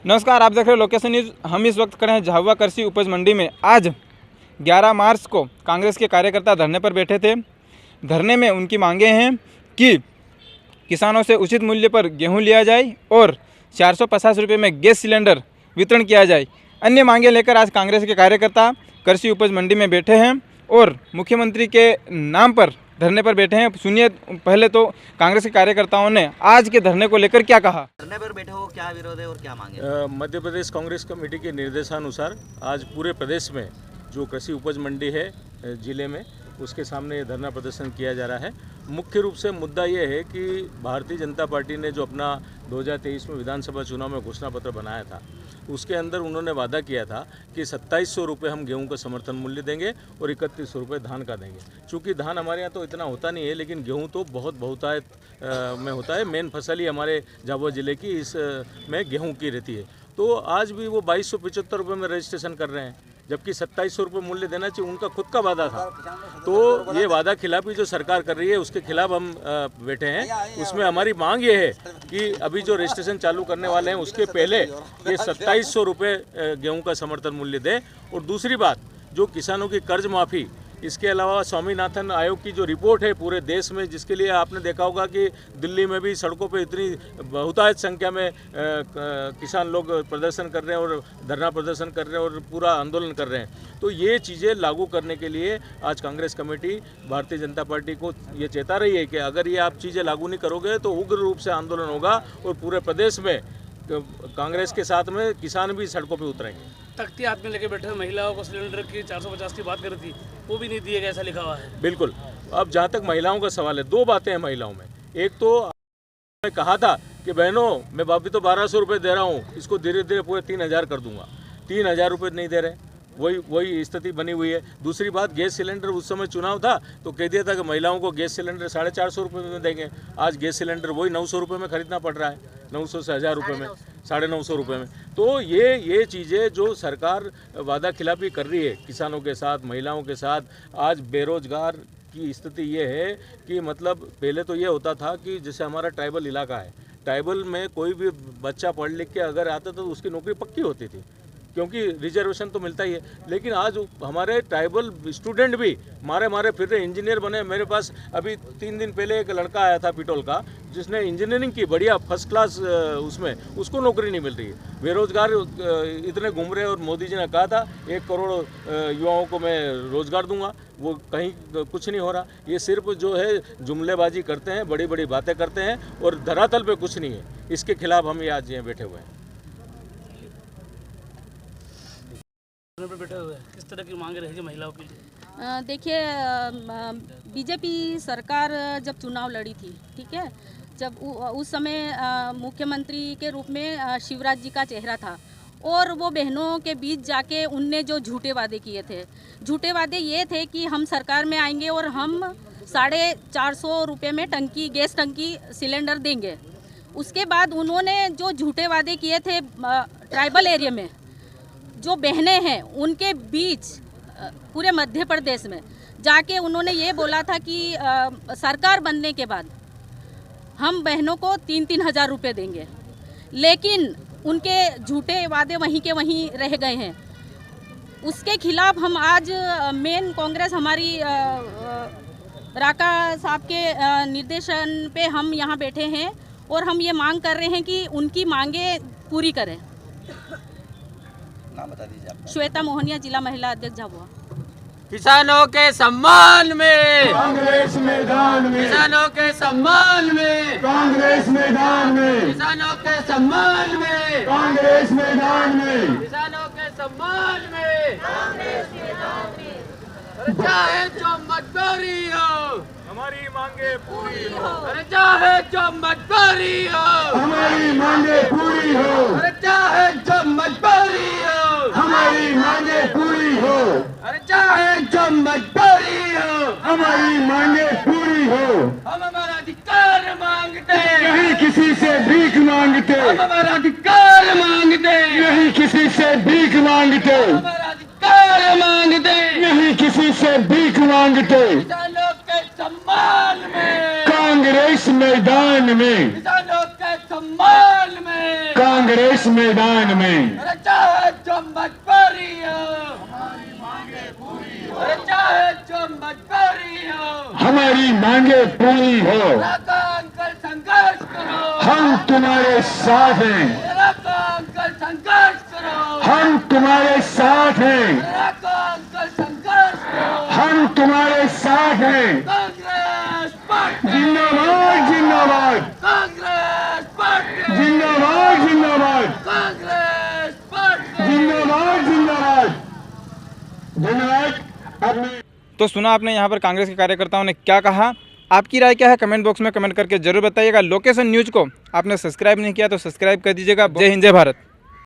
नमस्कार, आप देख रहे हैं लोकेशन न्यूज़। हम इस वक्त खड़े हैं झाबुआ कृषि उपज मंडी में। आज 11 मार्च को कांग्रेस के कार्यकर्ता धरने पर बैठे थे। धरने में उनकी मांगे हैं कि किसानों से उचित मूल्य पर गेहूं लिया जाए और 450 रुपये में गैस सिलेंडर वितरण किया जाए। अन्य मांगे लेकर आज कांग्रेस के कार्यकर्ता कृषि उपज मंडी में बैठे हैं और मुख्यमंत्री के नाम पर धरने पर बैठे हैं। सुनिए पहले तो कांग्रेस के कार्यकर्ताओं ने आज के धरने को लेकर क्या कहा। धरने पर बैठे हो, क्या विरोध है और क्या मांगे? मध्य प्रदेश कांग्रेस कमेटी के निर्देशानुसार आज पूरे प्रदेश में जो कृषि उपज मंडी है जिले में, उसके सामने धरना प्रदर्शन किया जा रहा है। मुख्य रूप से मुद्दा ये है कि भारतीय जनता पार्टी ने जो अपना 2023 में विधानसभा चुनाव में घोषणा पत्र बनाया था, उसके अंदर उन्होंने वादा किया था कि 2700 रुपये हम गेहूं का समर्थन मूल्य देंगे और 3100 रुपये धान का देंगे। चूँकि धान हमारे यहाँ तो इतना होता नहीं है, लेकिन गेहूं तो बहुत बहुतायत में होता है। मेन फसल ही हमारे झाबुआ ज़िले की इस में गेहूँ की रहती है। तो आज भी वो 2275 रुपये में रजिस्ट्रेशन कर रहे हैं, जबकि 2700 रुपये मूल्य देना चाहिए। उनका खुद का वादा था। तो ये वादा खिलाफी जो सरकार कर रही है, उसके खिलाफ हम बैठे हैं। उसमें हमारी मांग ये है कि अभी जो रजिस्ट्रेशन चालू करने वाले हैं, उसके पहले ये 2700 रुपये गेहूं का समर्थन मूल्य दें। और दूसरी बात, जो किसानों की कर्ज माफ़ी, इसके अलावा स्वामीनाथन आयोग की जो रिपोर्ट है पूरे देश में, जिसके लिए आपने देखा होगा कि दिल्ली में भी सड़कों पे इतनी बहुतायत संख्या में किसान लोग प्रदर्शन कर रहे हैं और धरना प्रदर्शन कर रहे हैं और पूरा आंदोलन कर रहे हैं। तो ये चीज़ें लागू करने के लिए आज कांग्रेस कमेटी भारतीय जनता पार्टी को ये चेता रही है कि अगर ये आप चीज़ें लागू नहीं करोगे तो उग्र रूप से आंदोलन होगा और पूरे प्रदेश में कांग्रेस के साथ में किसान भी सड़कों पर उतरेंगे। तख्ती हाथ में लेके बैठे महिलाओं को सिलेंडर की 450 की बात करी थी, वो भी नहीं दिए गए, ऐसा लिखा हुआ है। बिल्कुल। अब जहाँ तक महिलाओं का सवाल है, दो बातें हैं महिलाओं में। एक तो मैं कहा था कि बहनों, मैं अभी तो 1200 रुपये दे रहा हूँ, इसको धीरे धीरे पूरे 3000 कर दूंगा। 3000 रुपये नहीं दे रहे, वही स्थिति बनी हुई है। दूसरी बात, गैस सिलेंडर, उस समय चुनाव था तो कह दिया था कि महिलाओं को गैस सिलेंडर 450 रुपये में देंगे। आज गैस सिलेंडर वही 900 रुपये में खरीदना पड़ रहा है, 900 से 1000 रुपये में, 950 रुपये में। तो ये चीज़ें जो सरकार वादा खिलाफी कर रही है किसानों के साथ, महिलाओं के साथ। आज बेरोजगार की स्थिति ये है कि मतलब पहले तो ये होता था कि जैसे हमारा ट्राइबल इलाका है, ट्राइबल में कोई भी बच्चा पढ़ लिख के अगर आता था तो उसकी नौकरी पक्की होती थी, क्योंकि रिजर्वेशन तो मिलता ही है। लेकिन आज हमारे ट्राइबल स्टूडेंट भी मारे फिर रहे, इंजीनियर बने। मेरे पास अभी 3 दिन पहले एक लड़का आया था पिटोल का, जिसने इंजीनियरिंग की बढ़िया फर्स्ट क्लास, उसमें उसको नौकरी नहीं मिल रही है। बेरोजगार इतने घूम रहे। और मोदी जी ने कहा था 1 करोड़ युवाओं को मैं रोजगार दूंगा, वो कहीं कुछ नहीं हो रहा। ये सिर्फ जो है जुमलेबाजी करते हैं, बड़ी बड़ी बातें करते हैं और धरातल पे कुछ नहीं है। इसके खिलाफ हम ये आज यहाँ बैठे हुए हैं। पर बैठे हुए किस तरह की मांग रहेगी महिलाओं के लिए? देखिए, बीजेपी सरकार जब चुनाव लड़ी थी, ठीक है, जब उस समय मुख्यमंत्री के रूप में शिवराज जी का चेहरा था और वो बहनों के बीच जाके उनने जो झूठे वादे किए थे, झूठे वादे ये थे कि हम सरकार में आएंगे और हम 450 रुपये में गैस टंकी सिलेंडर देंगे। उसके बाद उन्होंने जो झूठे वादे किए थे ट्राइबल एरिया में जो बहनें हैं उनके बीच पूरे मध्य प्रदेश में जाके उन्होंने ये बोला था कि सरकार बनने के बाद हम बहनों को 3-3 हज़ार रुपये देंगे। लेकिन उनके झूठे वादे वहीं के वहीं रह गए हैं। उसके खिलाफ हम आज मेन कांग्रेस हमारी राका साहब के निर्देशन पे हम यहाँ बैठे हैं और हम ये मांग कर रहे हैं कि उनकी मांगे पूरी करें। नाम बता दीजिए आप। श्वेता मोहनिया, जिला महिला अध्यक्ष झाबुआ। किसानों के सम्मान में कांग्रेस मैदान में, किसानों के सम्मान में, कांग्रेस मैदान में, किसानों के सम्मान में, कांग्रेस मैदान में, किसानों के सम्मान में, कांग्रेस मैदान में। चाहे जो मजबूरी हो, हमारी मांगे पूरी हो। अरे चाहे जो मजबूरी हो, हमारी मांगे पूरी हो। अरे चाहे जो मजबूरी हो, हमारी मांगे पूरी हो। अरे चाहे जो मजबूरी हो, हमारी मांगे पूरी हो। हम हमारा अधिकार मांगते हैं, नहीं किसी से भीख मांगते, हम हमारा अधिकार मांगते हैं, नहीं किसी से भीख मांगते, हमारा अधिकार मांगते हैं, नहीं किसी से भीख मांगते। किसानों के सम्मान में, कांग्रेस मैदान में, किसानों के सम्मान में, कांग्रेस मैदान में। अरे चाहे जो मजबूरी हो, अरे चाहे जो मजबूरी हो, हमारी मांगे पूरी हो। इलाका अंकल संघर्ष करो, हम तुम्हारे साथ हैं। इलाका अंकल संघर्ष करो, हम तुम्हारे साथ हैं। इलाका अंकल संघर्ष करो। हम तुम्हारे साथ हैं। कांग्रेस पार्टी, जिंदाबाद जिंदाबाद कांग्रेस पार्टी, जिंदाबाद जिंदाबाद कांग्रेस पार्टी। जिंदाबाद जिंदाबाद धन्यवाद। अपने तो सुना आपने यहाँ पर कांग्रेस के कार्यकर्ताओं ने क्या कहा। आपकी राय क्या है कमेंट बॉक्स में कमेंट करके जरूर बताइएगा। लोकेशन न्यूज़ को आपने सब्सक्राइब नहीं किया तो सब्सक्राइब कर दीजिएगा। जय हिंद जय भारत।